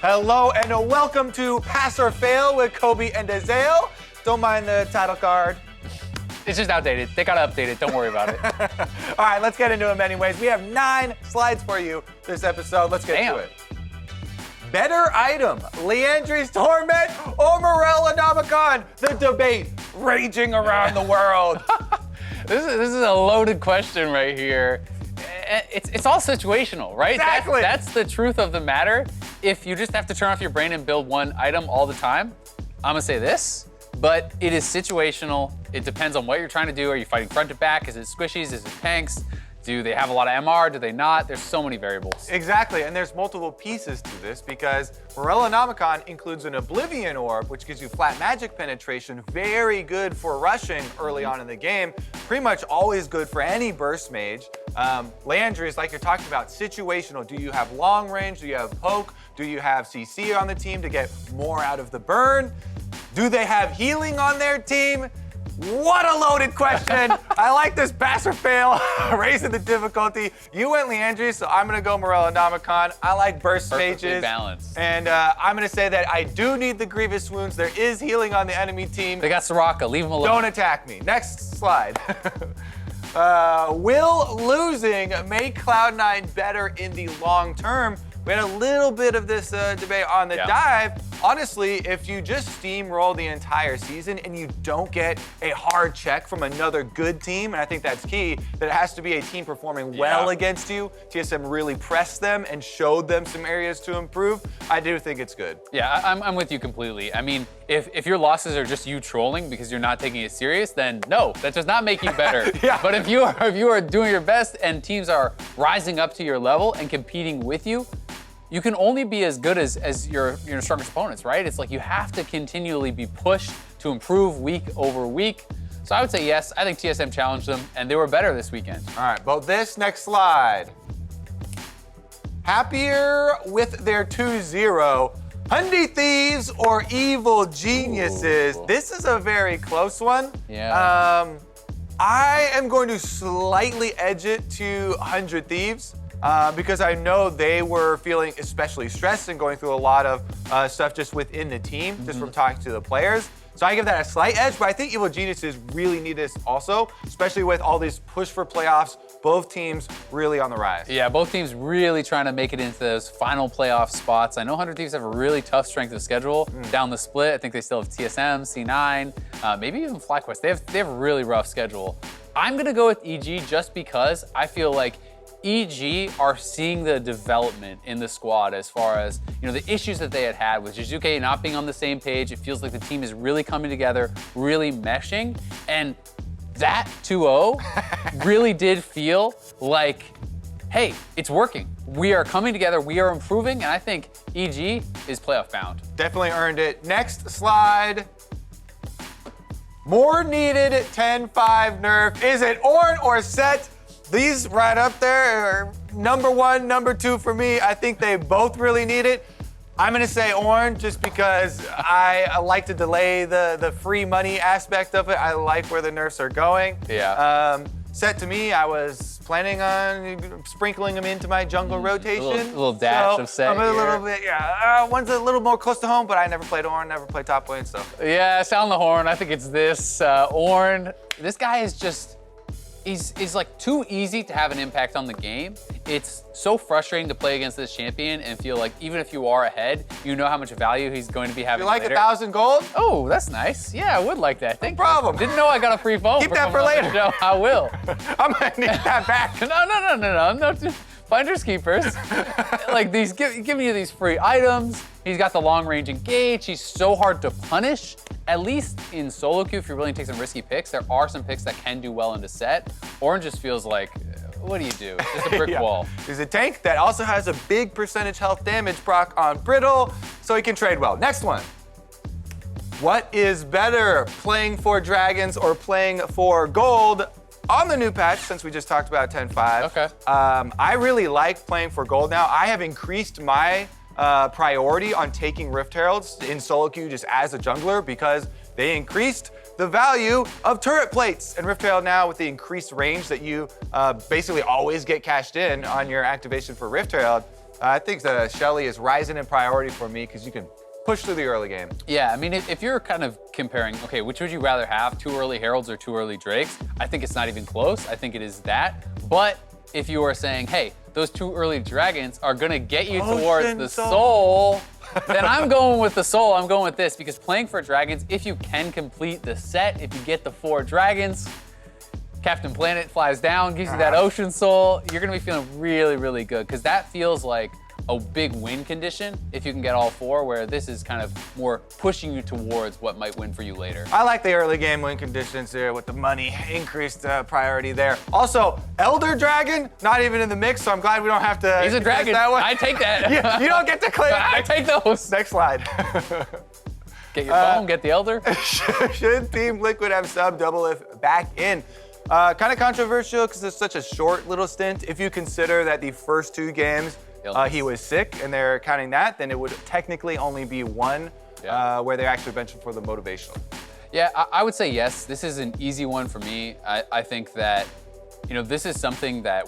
Hello and welcome to Pass or Fail with Kobe and Azael. Don't mind the title card. It's just outdated. They gotta update it. Don't worry about it. All right, let's get into it anyways. We have 9 slides for you this episode. Let's get to it. Better item, Leandri's Torment or Morel Anomicon? The debate raging around the world. This is a loaded question right here. It's all situational, right? Exactly. That's the truth of the matter. If you just have to turn off your brain and build one item all the time, I'm gonna say this, but it is situational. It depends on what you're trying to do. Are you fighting front to back? Is it squishies? Is it tanks? Do they have a lot of MR? Do they not? There's so many variables. Exactly, and there's multiple pieces to this because Morel Anomicon includes an Oblivion Orb, which gives you flat magic penetration, very good for rushing early on in the game, pretty much always good for any burst mage. Leandri's, like you're talking about, situational. Do you have long range? Do you have poke? Do you have CC on the team to get more out of the burn? Do they have healing on their team? What a loaded question. I like this pass or fail, raising the difficulty. You went Leandri, so I'm gonna go Morel Anomicon. I like burst Perfectly mages. balanced. And I'm gonna say that I do need the Grievous Wounds. There is healing on the enemy team. They got Soraka, leave them alone. Don't attack me. Next slide. Will losing make Cloud9 better in the long term? We had a little bit of this debate on the dive. Honestly, if you just steamroll the entire season and you don't get a hard check from another good team, and I think that's key, that it has to be a team performing well against you. TSM really pressed them and showed them some areas to improve. I do think it's good. Yeah, I'm with you completely. I mean, if your losses are just you trolling because you're not taking it serious, then no, that does not make you better. But if you are doing your best and teams are rising up to your level and competing with you, you can only be as good as your strongest opponents, right? It's like you have to continually be pushed to improve week over week. So I would say yes, I think TSM challenged them and they were better this weekend. All right, well, this next slide. Happier with their 2-0. Hyundai Thieves or Evil Geniuses? Ooh. This is a very close one. Yeah. I am going to slightly edge it to 100 Thieves. Because I know they were feeling especially stressed and going through a lot of stuff just within the team, just from talking to the players. So I give that a slight edge, but I think Evil Geniuses really need this also, especially with all these push for playoffs. Both teams really on the rise. Yeah, both teams really trying to make it into those final playoff spots. I know 100 Thieves have a really tough strength of schedule down the split. I think they still have TSM, C9, maybe even FlyQuest. They have a really rough schedule. I'm gonna go with EG just because I feel like EG are seeing the development in the squad as far as, the issues that they had with Jizuke not being on the same page. It feels like the team is really coming together, really meshing. And that 2-0 really did feel like, hey, it's working. We are coming together, we are improving, and I think EG is playoff bound. Definitely earned it. Next slide. More needed 10-5 nerf. Is it Ornn or Set? These right up there are number 1, number 2 for me. I think they both really need it. I'm gonna say Ornn just because I like to delay the free money aspect of it. I like where the nerfs are going. Yeah. Set to me, I was planning on sprinkling them into my jungle rotation. A little dash of Set. I'm a little bit, one's a little more close to home, but I never played Ornn, never played top lane, so. Yeah, sound the horn. I think it's this. Ornn, this guy is just, He's like too easy to have an impact on the game. It's so frustrating to play against this champion and feel like even if you are ahead, you know how much value he's going to be having. You like later. 1,000 gold? Oh, that's nice. Yeah, I would like that. Thank no problem. You. Didn't know I got a free phone. Keep that for later. No, I will. I'm gonna need that back. No. Finders keepers. Like these, giving you these free items. He's got the long range engage. He's so hard to punish. At least in solo queue, if you're willing to take some risky picks, there are some picks that can do well into Set. Ornn just feels like, what do you do? It's just a brick wall. He's a tank that also has a big percentage health damage proc on Brittle, so he can trade well. Next one. What is better, playing for dragons or playing for gold? On the new patch, since we just talked about 10-5, okay. I really like playing for gold now. I have increased my priority on taking Rift Heralds in solo queue just as a jungler because they increased the value of turret plates. And Rift Herald now, with the increased range that you basically always get cashed in on your activation for Rift Herald, I think the Shelly is rising in priority for me because you can push through the early game. Yeah, I mean, if you're kind of comparing, okay, which would you rather have, 2 early Heralds or 2 early Drakes? I think it's not even close. I think it is that. But if you are saying, hey, those 2 early Dragons are gonna get you towards the soul, then I'm going with the soul. I'm going with this because playing for Dragons, if you can complete the set, if you get the 4 Dragons, Captain Planet flies down, gives you that Ocean Soul, you're gonna be feeling really, really good because that feels like a big win condition if you can get all 4, where this is kind of more pushing you towards what might win for you later. I like the early game win conditions there with the money, increased priority there. Also, Elder Dragon, not even in the mix, so I'm glad we don't have to. He's a dragon. That one. I take that. You don't get to claim it. I take those. Next slide. Get your phone, get the Elder. Should Team Liquid have sub Doublelift back in? Kind of controversial because it's such a short little stint. If you consider that the first 2 games he was sick and they're counting that, then it would technically only be 1 where they actually benched him for the motivational. Yeah, I would say yes. This is an easy one for me. I think that, you know, this is something that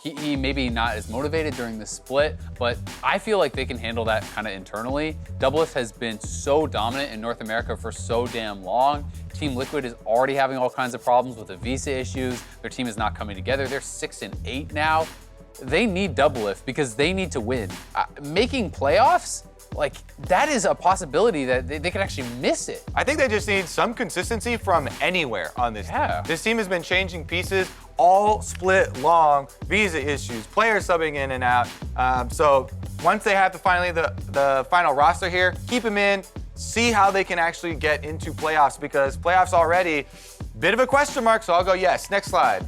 he maybe not as motivated during the split, but I feel like they can handle that kind of internally. Doublelift has been so dominant in North America for so damn long. Team Liquid is already having all kinds of problems with the visa issues. Their team is not coming together. They're 6-8 now. They need Doublelift because they need to win. Making playoffs, like, that is a possibility that they could actually miss it. I think they just need some consistency from anywhere on this team. This team has been changing pieces all split long, visa issues, players subbing in and out. So once they have finally the final roster here, keep them in, see how they can actually get into playoffs because playoffs already, bit of a question mark, so I'll go yes. Next slide.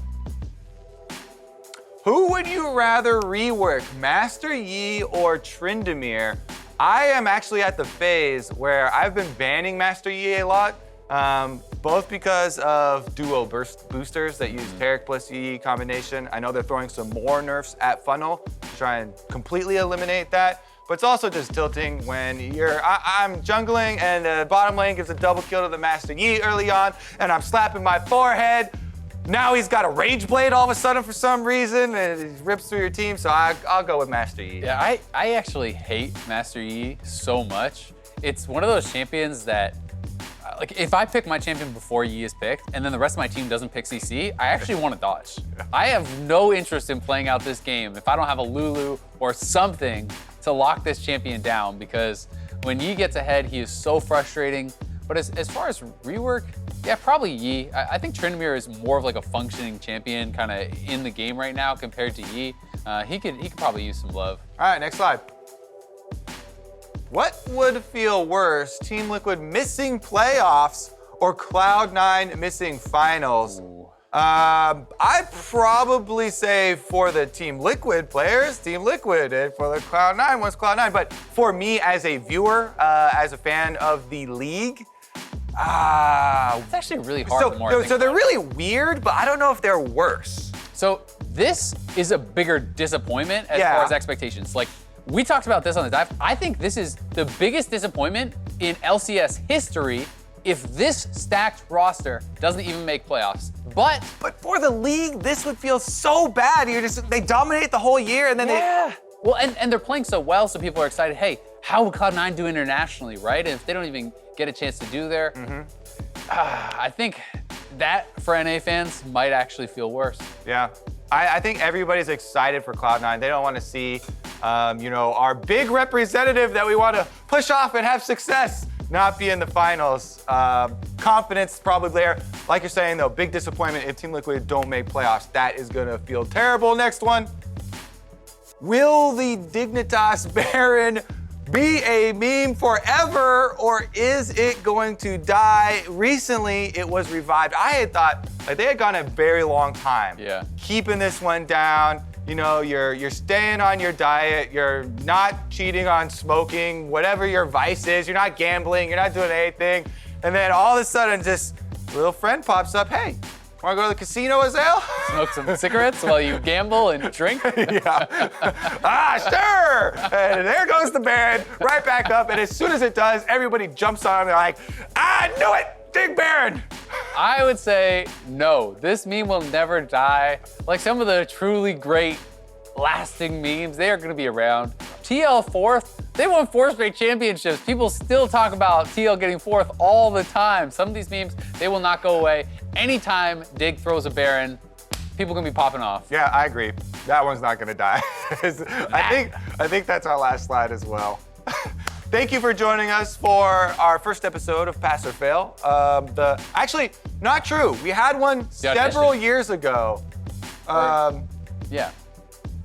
Who would you rather rework, Master Yi or Tryndamere? I am actually at the phase where I've been banning Master Yi a lot, both because of duo boosters that use Taric plus Yi combination. I know they're throwing some more nerfs at Funnel to try and completely eliminate that, but it's also just tilting when I'm jungling and the bottom lane gives a double kill to the Master Yi early on, and I'm slapping my forehead. Now he's got a Rage Blade all of a sudden for some reason, and it rips through your team, so I'll go with Master Yi. Yeah, I actually hate Master Yi so much. It's one of those champions that, like, if I pick my champion before Yi is picked, and then the rest of my team doesn't pick CC, I actually want to dodge. I have no interest in playing out this game if I don't have a Lulu or something to lock this champion down, because when Yi gets ahead, he is so frustrating. But as far as rework, yeah, probably Yi. I think Tryndamere is more of like a functioning champion kind of in the game right now compared to Yi. He could probably use some love. All right, next slide. What would feel worse, Team Liquid missing playoffs or Cloud9 missing finals? I'd probably say for the Team Liquid players, Team Liquid, and for the Cloud9 one's Cloud9. But for me as a viewer, as a fan of the league, it's actually really hard. So they're really weird, but I don't know if they're worse. So this is a bigger disappointment as far as expectations. Like, we talked about this on the dive. I think this is the biggest disappointment in LCS history if this stacked roster doesn't even make playoffs. But for the league, this would feel so bad. They dominate the whole year and then Well, and they're playing so well, so people are excited. Hey, how will Cloud9 do internationally, right? And if they don't even get a chance to do there, I think that for NA fans might actually feel worse. Yeah, I think everybody's excited for Cloud9. They don't want to see, our big representative that we want to push off and have success not be in the finals. Confidence probably there. Like you're saying though, big disappointment if Team Liquid don't make playoffs. That is gonna feel terrible. Next one. Will the Dignitas Baron be a meme forever, or is it going to die? Recently, it was revived. I had thought they had gone a very long time keeping this one down. You know, you're staying on your diet, you're not cheating on smoking, whatever your vice is, you're not gambling, you're not doing anything. And then all of a sudden, just a little friend pops up, hey, wanna go to the casino, Azael? Smoke some cigarettes while you gamble and drink? Sure! And there goes the Baron, right back up, and as soon as it does, everybody jumps on, they're like, I knew it, Dig Baron! I would say no. This meme will never die. Like some of the truly great lasting memes. They are going to be around. TL 4th, they won 4 straight championships. People still talk about TL getting 4th all the time. Some of these memes, they will not go away. Anytime Dig throws a Baron, people can be popping off. Yeah, I agree. That one's not gonna die. I think that's our last slide as well. Thank you for joining us for our first episode of Pass or Fail. Actually, not true. We had one several years ago. Yeah,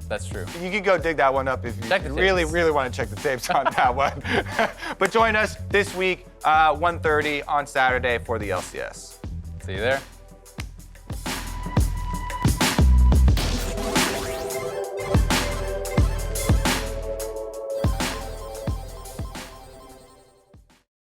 that's true. You can go dig that one up if you really want to check the tapes on that one. But join us this week, 1:30 on Saturday for the LCS. See you there.